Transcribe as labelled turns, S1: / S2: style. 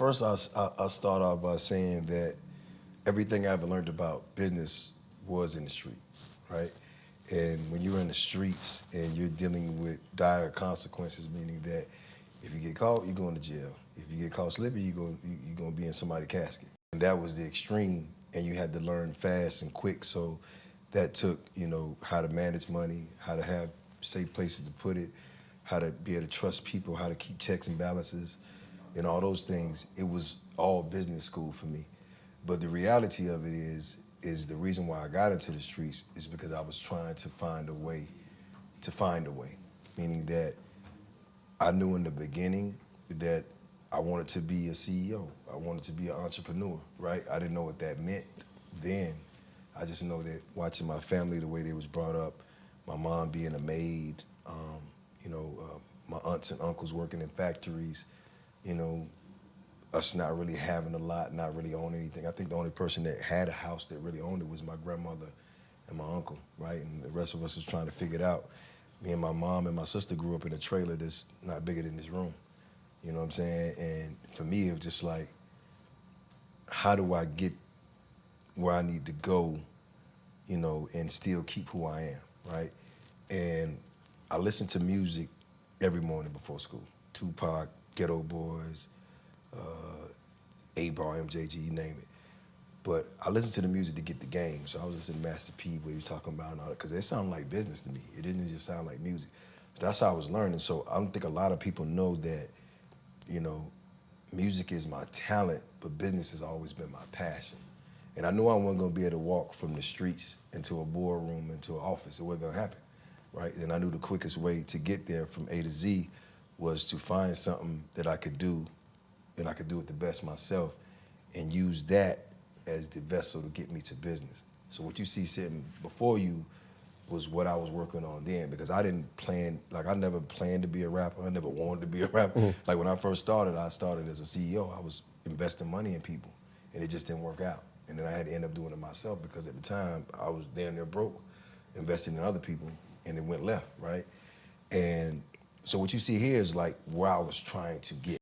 S1: First, I'll start off by saying that everything I ever learned about business was in the street, right? And when you're in the streets and you're dealing with dire consequences, meaning that if you get caught, you're going to jail. If you get caught slipping, you're going to be in somebody's casket. And that was the extreme, and you had to learn fast and quick. So that took, how to manage money, how to have safe places to put it, how to be able to trust people, how to keep checks and balances, and all those things. It was all business school for me. But the reality of it is the reason why I got into the streets is because I was trying to find a way to find a way, meaning that I knew in the beginning that I wanted to be a CEO. I wanted to be an entrepreneur, right? I didn't know what that meant then. I just know that watching my family, the way they was brought up, my mom being a maid, my aunts and uncles working in factories, us not really having a lot, not really owning anything. I think the only person that had a house that really owned it was my grandmother and my uncle, right? And the rest of us was trying to figure it out. Me and my mom and my sister grew up in a trailer that's not bigger than this room. You know what I'm saying? And for me, it was just like, how do I get where I need to go, and still keep who I am, right? And I listen to music every morning before school. Tupac, Ghetto Boys, A-Bar, MJG, you name it. But I listened to the music to get the game. So I was listening to Master P, what he was talking about and all that, because it sounded like business to me. It didn't just sound like music. That's how I was learning. So I don't think a lot of people know that, music is my talent, but business has always been my passion. And I knew I wasn't gonna be able to walk from the streets into a boardroom, into an office. It wasn't gonna happen, right? And I knew the quickest way to get there from A to Z was to find something that I could do, and I could do it the best myself, and use that as the vessel to get me to business. So what you see sitting before you was what I was working on then, because I didn't plan, I never planned to be a rapper. I never wanted to be a rapper. Like when I started as a CEO. I was investing money in people, and it just didn't work out. And then I had to end up doing it myself because at the time I was damn near broke, investing in other people, and it went left, right? And so what you see here is like where I was trying to get.